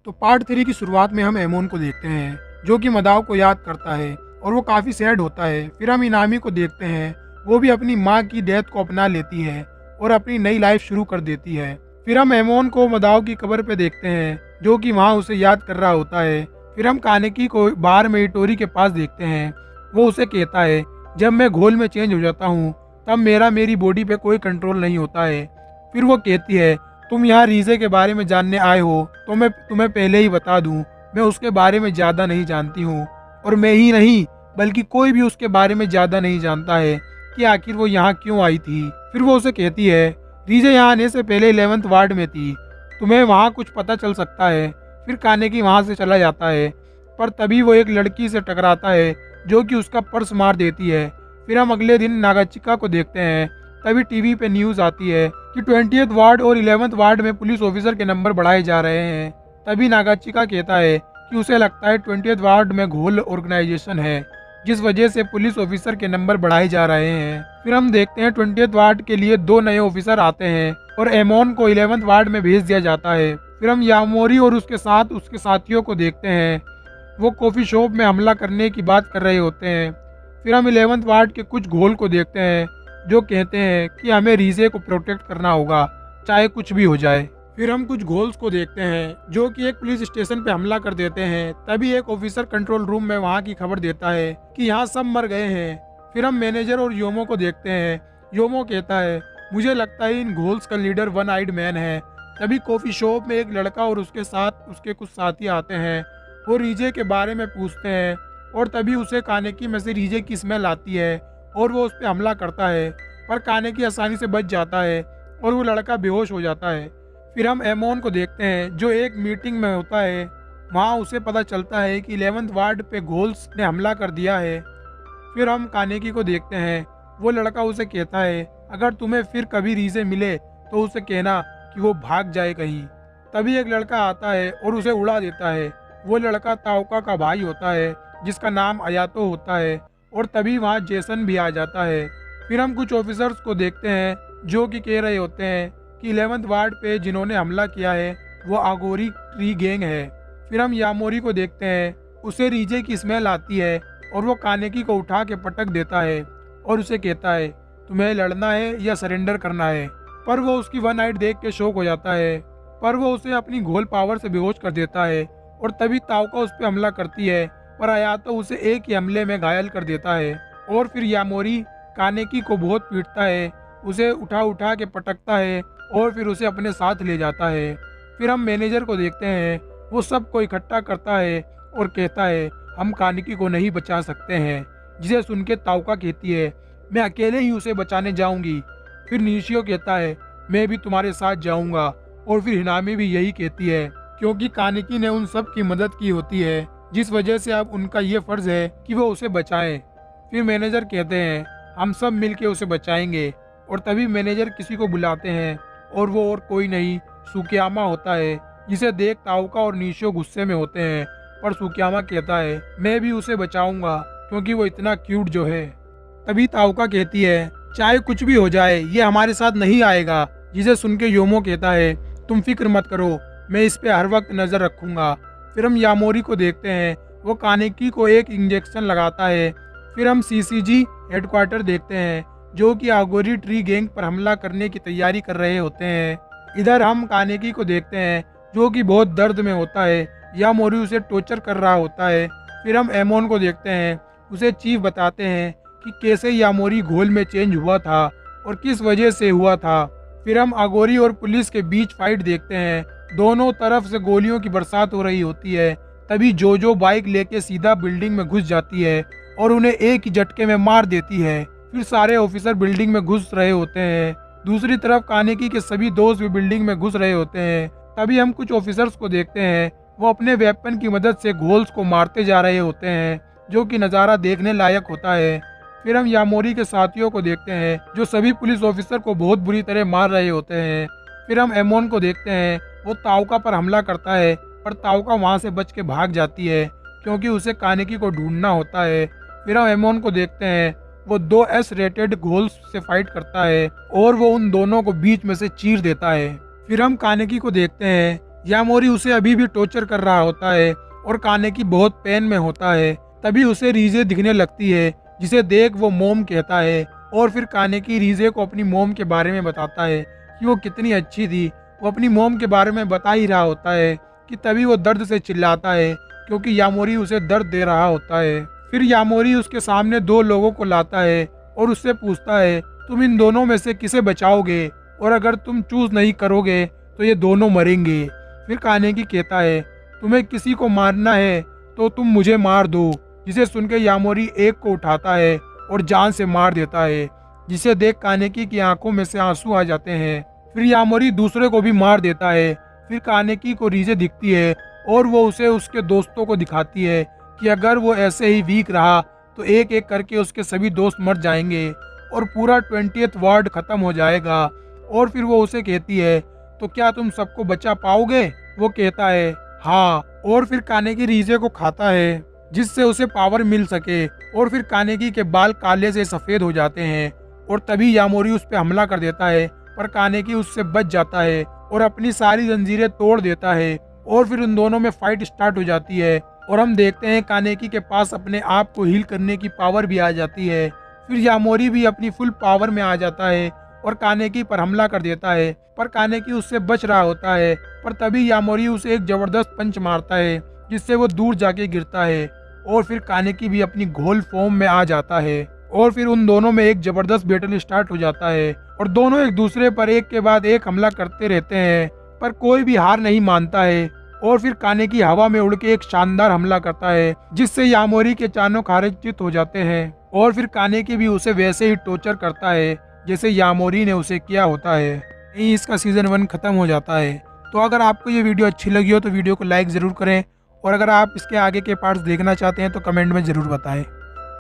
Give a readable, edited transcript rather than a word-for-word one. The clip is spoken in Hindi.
तो पार्ट 3 की शुरुआत में हम एमोन को देखते हैं जो कि मदाव को याद करता है और वो काफ़ी सैड होता है। फिर हम इनामी को देखते हैं, वो भी अपनी माँ की डेथ को अपना लेती है और अपनी नई लाइफ शुरू कर देती है। फिर हम एमोन को मदाव की कब्र पे देखते हैं जो कि वहाँ उसे याद कर रहा होता है। फिर हम कानेकी को बाहर में इटोरी के पास देखते हैं, वो उसे कहता है जब मैं घोल में चेंज हो जाता हूँ तब मेरी बॉडी पे कोई कंट्रोल नहीं होता है। फिर वो कहती है तुम यहाँ रीजे के बारे में जानने आए हो तो मैं तुम्हें पहले ही बता दूं, मैं उसके बारे में ज़्यादा नहीं जानती हूँ और मैं ही नहीं बल्कि कोई भी उसके बारे में ज़्यादा नहीं जानता है कि आखिर वो यहाँ क्यों आई थी। फिर वो उसे कहती है रीजे यहाँ आने से पहले 11th वार्ड में थी, तुम्हें वहाँ कुछ पता चल सकता है। फिर कानेकी वहाँ से चला जाता है पर तभी वो एक लड़की से टकराता है जो कि उसका पर्स मार देती है। फिर हम अगले दिन नागाचिका को देखते हैं, तभी टीवी पे न्यूज़ आती है कि 20th वार्ड और 11th वार्ड में पुलिस ऑफिसर के नंबर बढ़ाए जा रहे हैं। तभी नागाचिका कहता है कि उसे लगता है 20th वार्ड में घोल ऑर्गेनाइजेशन है जिस वजह से पुलिस ऑफिसर के नंबर बढ़ाए जा रहे हैं। फिर हम देखते हैं 20th वार्ड के लिए 2 नए ऑफिसर आते हैं और एमोन को 11th वार्ड में भेज दिया जाता है। फिर हम यामोरी और उसके साथ उसके साथियों को देखते हैं, वो कॉफ़ी शॉप में हमला करने की बात कर रहे होते हैं। फिर हम 11th वार्ड के कुछ घोल को देखते हैं जो कहते हैं कि हमें रीजे को प्रोटेक्ट करना होगा चाहे कुछ भी हो जाए। फिर हम कुछ घोल्स को देखते हैं जो कि एक पुलिस स्टेशन पे हमला कर देते हैं। तभी एक ऑफिसर कंट्रोल रूम में वहाँ की खबर देता है कि यहाँ सब मर गए हैं। फिर हम मैनेजर और योमो को देखते हैं, योमो कहता है मुझे लगता है इन घोल्स का लीडर वन आइड मैन है। तभी कॉफ़ी शॉप में एक लड़का और उसके साथ उसके कुछ साथी आते हैं, वो रीजे के बारे में पूछते हैं और तभी उसे कानेकी में से रीजे की स्मेल आती है और वो उस पर हमला करता है पर कानेकी आसानी से बच जाता है और वो लड़का बेहोश हो जाता है। फिर हम एमोन को देखते हैं जो एक मीटिंग में होता है, वहाँ उसे पता चलता है कि 11th वार्ड पे घोल्स ने हमला कर दिया है। फिर हम कानेकी को देखते हैं, वो लड़का उसे कहता है अगर तुम्हें फिर कभी रीजे मिले तो उसे कहना कि वो भाग जाए कहीं। तभी एक लड़का आता है और उसे उड़ा देता है, वो लड़का ताओका का भाई होता है जिसका नाम अयातो होता है और तभी वहाँ जेसन भी आ जाता है। फिर हम कुछ ऑफिसर्स को देखते हैं जो कि कह रहे होते हैं कि 11th वार्ड पे जिन्होंने हमला किया है वो आगोरी ट्री गैंग है। फिर हम यामोरी को देखते हैं, उसे रीजे की स्मेल आती है और वो कानेकी को उठा के पटक देता है और उसे कहता है तुम्हें लड़ना है या सरेंडर करना है। पर वो उसकी वन नाइट देख के शॉक हो जाता है, पर वो उसे अपनी घोल पावर से बेहोश कर देता है और तभी ताओका उस पर हमला करती है पर अयातो उसे एक ही हमले में घायल कर देता है। और फिर यामोरी कानेकी को बहुत पीटता है, उसे उठा उठा के पटकता है और फिर उसे अपने साथ ले जाता है। फिर हम मैनेजर को देखते हैं, वो सबको इकट्ठा करता है और कहता है हम कानेकी को नहीं बचा सकते हैं, जिसे सुन के ताओका कहती है मैं अकेले ही उसे बचाने जाऊंगी। फिर निशियो कहता है मैं भी तुम्हारे साथ जाऊंगा और फिर हिनामी भी यही कहती है क्योंकि कानेकी ने उन सब की मदद की होती है जिस वजह से अब उनका ये फर्ज है कि वो उसे बचाएं। फिर मैनेजर कहते हैं हम सब मिलके उसे बचाएंगे और तभी मैनेजर किसी को बुलाते हैं और वो और कोई नहीं सुकियामा होता है, जिसे देख ताओका और निशियो गुस्से में होते हैं पर सुकियामा कहता है मैं भी उसे बचाऊंगा क्योंकि वो इतना क्यूट जो है। तभी ताओका कहती है चाहे कुछ भी हो जाए ये हमारे साथ नहीं आएगा, जिसे सुन के योमो कहता है तुम फिक्र मत करो, मैं इस पे हर वक्त नज़र रखूंगा। फिर हम यामोरी को देखते हैं, वो कानेकी को एक इंजेक्शन लगाता है। फिर हम सीसीजी हेडक्वार्टर देखते हैं जो कि आगोरी ट्री गैंग पर हमला करने की तैयारी कर रहे होते हैं। इधर हम कानेकी को देखते हैं जो कि बहुत दर्द में होता है, यामोरी उसे टॉर्चर कर रहा होता है। फिर हम एमोन को देखते हैं, उसे चीफ बताते हैं कि कैसे यामोरी घोल में चेंज हुआ था और किस वजह से हुआ था। फिर हम आगोरी और पुलिस के बीच फाइट देखते हैं, दोनों तरफ से गोलियों की बरसात हो रही होती है। तभी जोजो बाइक लेके सीधा बिल्डिंग में घुस जाती है और उन्हें एक ही झटके में मार देती है। फिर सारे ऑफिसर बिल्डिंग में घुस रहे होते हैं, दूसरी तरफ कानेकी के सभी दोस्त भी बिल्डिंग में घुस रहे होते हैं। तभी हम कुछ ऑफिसर्स को देखते हैं, वो अपने वेपन की मदद से घोल्स को मारते जा रहे होते हैं जो कि नज़ारा देखने लायक होता है। फिर हम यामोरी के साथियों को देखते हैं जो सभी पुलिस ऑफिसर को बहुत बुरी तरह मार रहे होते हैं। फिर हम एमोन को देखते हैं, वो ताओका पर हमला करता है पर ताओका वहाँ से बच के भाग जाती है क्योंकि उसे कानेकी को ढूंढना होता है। फिर हम एमोन को देखते हैं, वो 2 एस रेटेड घोल्स से फाइट करता है और वो उन दोनों को बीच में से चीर देता है। फिर हम कानेकी को देखते हैं, यामोरी उसे अभी भी टॉर्चर कर रहा होता है और कानेकी बहुत पेन में होता है। तभी उसे रीजे दिखने लगती है, जिसे देख वो मोम कहता है और फिर कानेकी रीजे को अपनी मोम के बारे में बताता है कि वो कितनी अच्छी थी। वो अपनी मोम के बारे में बता ही रहा होता है कि तभी वो दर्द से चिल्लाता है, क्योंकि यामोरी उसे दर्द दे रहा होता है। फिर यामोरी उसके सामने दो लोगों को लाता है और उससे पूछता है, तुम इन दोनों में से किसे बचाओगे, और अगर तुम चूज नहीं करोगे तो ये दोनों मरेंगे। फिर कानेकी कहता है, तुम्हें किसी को मारना है तो तुम मुझे मार दो। जिसे सुनकर यामोरी एक को उठाता है और जान से मार देता है, जिसे देख कानेकी की आंखों में से आंसू आ जाते हैं। फिर यामोरी दूसरे को भी मार देता है। फिर कानेकी को रीजे दिखती है और वो उसे उसके दोस्तों को दिखाती है कि अगर वो ऐसे ही वीक रहा तो एक एक करके उसके सभी दोस्त मर जाएंगे और पूरा 20th वार्ड खत्म हो जाएगा। और फिर वो उसे कहती है, तो क्या तुम सबको बचा पाओगे? वो कहता है हाँ, और फिर कानेकी रीजे को खाता है जिससे उसे पावर मिल सके। और फिर कानेकी के बाल काले से सफेद हो जाते हैं और तभी यामोरी उस पर हमला कर देता है, पर कानेकी उससे बच जाता है और अपनी सारी जंजीरें तोड़ देता है। और फिर उन दोनों में फाइट स्टार्ट हो जाती है और हम देखते हैं कानेकी के पास अपने आप को हील करने की पावर भी आ जाती है। फिर यामोरी भी अपनी फुल पावर में आ जाता है और कानेकी पर हमला कर देता है, पर कानेकी उससे बच रहा होता है। पर तभी यामोरी उसे एक जबरदस्त पंच मारता है जिससे वो दूर जाके गिरता है और फिर कानेकी भी अपनी घोल फॉर्म में आ जाता है। और फिर उन दोनों में एक जबरदस्त बैटल स्टार्ट हो जाता है और दोनों एक दूसरे पर एक के बाद एक हमला करते रहते हैं, पर कोई भी हार नहीं मानता है। और फिर कानेकी हवा में उड़ के एक शानदार हमला करता है जिससे यामोरी के चानों खारिज हो जाते हैं। और फिर कानेकी भी उसे वैसे ही टॉर्चर करता है जैसे यामोरी ने उसे किया होता है। इसका सीजन 1 खत्म हो जाता है। तो अगर आपको ये वीडियो अच्छी लगी हो तो वीडियो को लाइक ज़रूर करें, और अगर आप इसके आगे के पार्ट्स देखना चाहते हैं तो कमेंट में ज़रूर बताएं।